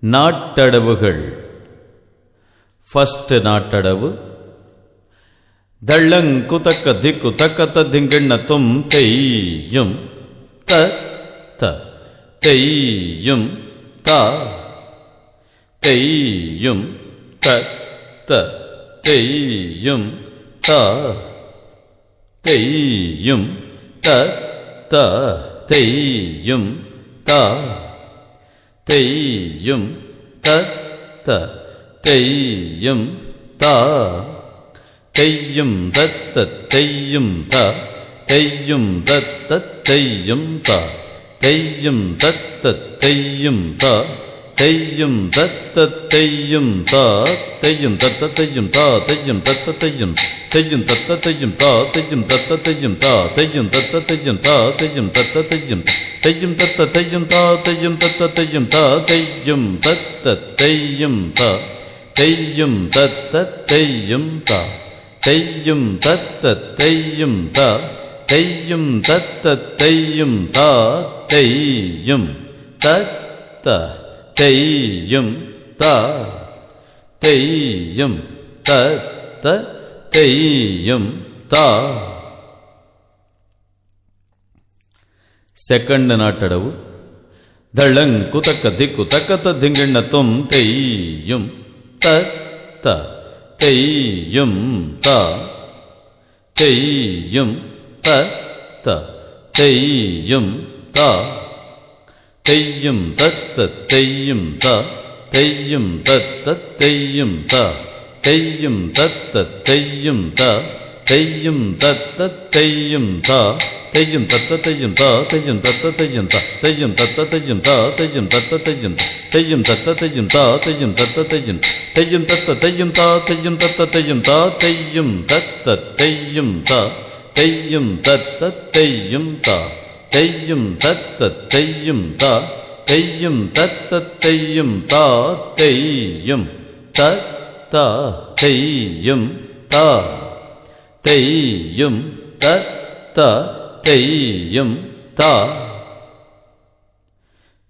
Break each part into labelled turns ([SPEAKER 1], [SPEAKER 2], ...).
[SPEAKER 1] நாட்டடவுகள். First nattadavu. தள்ளங்கு தக்க திக்கு தக்கத்த திங்கண்ண தும் தெய்யும் த த தெய்யும் த தெய்யும் த த தெய்யும் த தெய்யும் த த தெய்யும் த தெய்யும் த த தெய்யும் த தெய்யும் தத்த தெய்யும் த தெய்யும் தத்த தெய்யும் த தெய்யும் தத்த தெய்யும் த தெய்யும் தத்த தெய்யும் த தெய்யும் தத்த தெய்யும் த தெய்யும் தத்த தெய்யும் தெய்யும் தத்த தெய்யும் த தெய்யும் தத்த தெய்யும் த தெய்யும் தத்த தெய்யும் த தெய்யும் தத்த தெய்யும் தெய்யும் தத்த தெய்யும் த தெய்யும் தத்த தெய்யும் த தெய்யும் தத்த தெய்யும் த தெய்யும் தத்த தெய்யும் த தெய்யும் தத்த தெய்யும் த தெய்யும் தத்த தெய்யும் த தெய்யும் தத்த தெய்யும் த தெய்யும் தத்த தெய்யும் த. செகண்ட் நாட்டடவு. தள்ளங்கு தக்க திக்கு தக்கத்த திங்கண்ண தும் தெய்யும் த த தெய்யும் த தெய்யும் த த தெய்யும் த தெய்யும் தத்த தெய்யும் த தெய்யும் தத்த தெய்யும் த தெய்யும் தத்த தெய்யும் த தெய்யும் தத்த தெய்யும் த தெய்யும் தத்த தெய்யும் த தெய்யும் தத்த தெய்யும் த தெய்யும் தத்த தெய்யும் த தெய்யும் தத்த தெய்யும் தெய்யும் தத்த தெய்யும் த தெய்யும் தத்த தெய்யும் தெய்யும் தத்த தெய்யும் த தெய்யும் தத்த தெய்யும் த தெய்யும் தத்த தெய்யும் த தெய்யும் தத்த தெய்யும் த தெய்யும் தத்த தெய்யும் த தெய்யும் தத்த தெய்யும் த தெய்யும் தத்த தெய்யும் த தெய்யும் தத்த தெய்யும் த.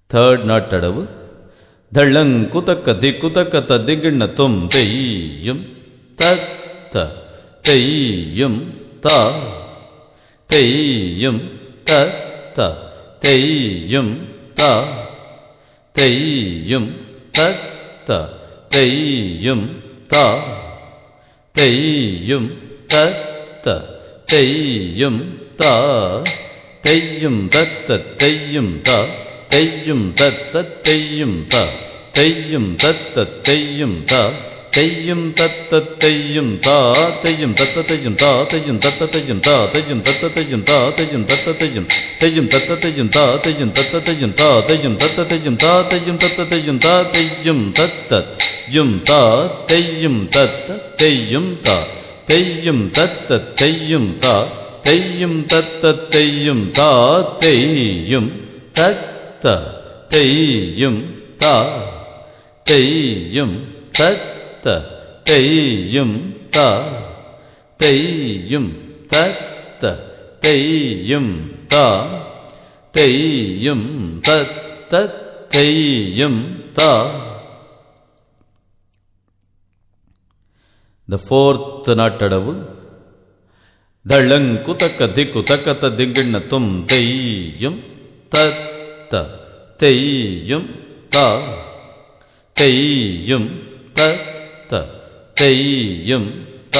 [SPEAKER 1] தேர்ட் நாட்டடவு. தள்ளங்கு தக்க திக்கு தக்கத்த திங்கண்ண தும் தெய்யும் தத்த தெய்யும் த தெய்யும் தத்த தெய்யும் த தெய்யும் தத்த தெய்யும் த தெய்யும் தத்த தெய்யும் த தெய்யும் தத்த தெய்யும் த தெய்யும் தத்த தெய்யும் த தெய்யும் தத்த தெய்யும் த தெய்யும் தத்த தெய்யும் த தெய்யும் தத்த தெய்யும் த தெய்யும் தத்த தெய்யும் த தெய்யும் தத்த தெய்யும் த தெய்யும் தத்த தெய்யும் தெய்யும் தத்த தெய்யும் த தெய்யும் தத்த தெய்யும் த தெய்யும் தத்த தெய்யும் த தெய்யும் தத்த தெய்யும் த தெய்யும் தத்த யும் த தெய்யும் தத்த தெய்யும் த தெய்யும் தத்த தெய்யும் த தெய்யும் தத்த தெய்யும் த தெய்யும் தத்த தெய்யும் த தெய்யும் தத்த தெய்யும் த தெய்யும் தத்த தெய்யும் த தெய்யும் தத்த தெய்யும் த. The fourth nattadavu. தள்ளங்கு தக்க திக்கு தக்கத்த திங்கண்ண தும் தெய்யும் தத்த தெய்யும் த தெய்யும் தத்த தெய்யும் த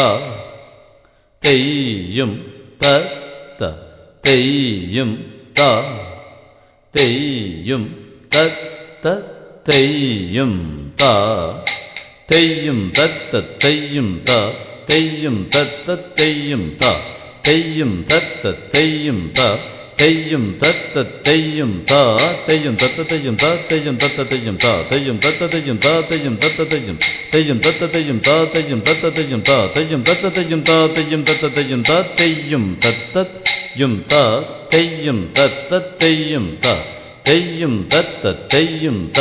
[SPEAKER 1] தெய்யும் தத்த தெய்யும் த தெய்யும் தத்த தெய்யும் த தெய்யும் தத்த தெய்யும் த தெய்யும் தத்த தெய்யும் த தெய்யும் தத்த தெய்யும் த தெய்யும் தத்த தெய்யும் த தெய்யும் தத்த தெய்யும் த தெய்யும் தத்த தெய்யும் த தெய்யும் தத்த தெய்யும் த தெய்யும் தத்த தெய்யும் தெய்யும் தத்த தெய்யும் த தெய்யும் தத்த தெய்யும் த தெய்யும் தத்த தெய்யும் த தெய்யும் தத்த தெய்யும் த தெய்யும் தத்த யும் த தெய்யும் தத்த தெய்யும் த தெய்யும் தத்த தெய்யும் த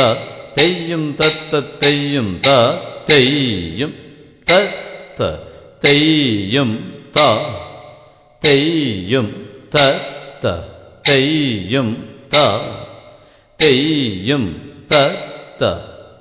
[SPEAKER 1] தெய்யும் தத்த தெய்யும் த தெய்யும் தத்த தெய்யும் த தெய்யும் தத்த தெய்யும் த தெய்யும் தத்த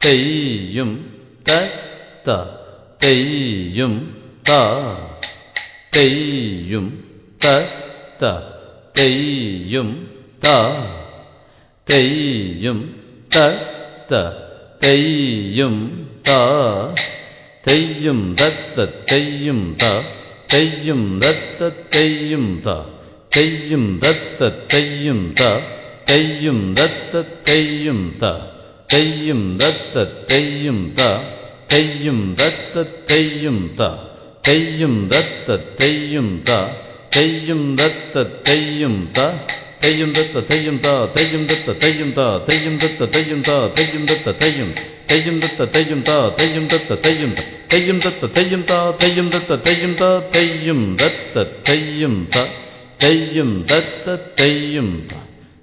[SPEAKER 1] தெய்யும் தத்த தெய்யும் தா தெய்யும் தத்த தெய்யும் தா தெய்யும் தத்த தெய்யும் தா தெய்யும் தத்த தெய்யும் தா தெய்யும் தத்த தெய்யும் தா தெய்யும் தத்த தெய்யும் தா தெய்யும் தத்த தெய்யும் தா தெய்யும் தத்த தெய்யும் தா தெய்யும் தத்த தெய்யும் தா தெய்யும் தத்த தெய்யும் தா தெய்யும் தத்த தெய்யும் தா தெய்யும் தத்த தெய்யும் தா தெய்யும் தத்த தெய்யும் தா தெய்யும் தத்த தெய்யும் தா தெய்யும் தத்த தெய்யும் தெய்யும் தத்த தெய்யும் தா தெய்யும் தத்த தெய்யும் தா தெய்யும் தத்த தெய்யும் தா தெய்யும் தத்த தெய்யும் தா தெய்யும் தத்த தெய்யும் தா தெய்யும் தத்த தெய்யும் தா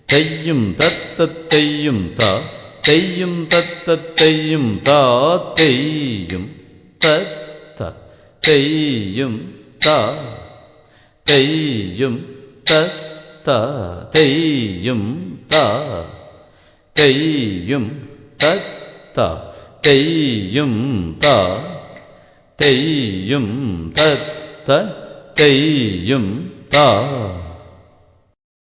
[SPEAKER 1] தெய்யும் தத்த தெய்யும் தா தெய்யும் தத்த தெய்யும் தா தெய்யும் தத்த தெய்யும் தா தெய்யும் தத்த தெய்யும் தா தெய்யும் தத்த தெய்யும் தா தெய்யும் தத்த தெய்யும் தா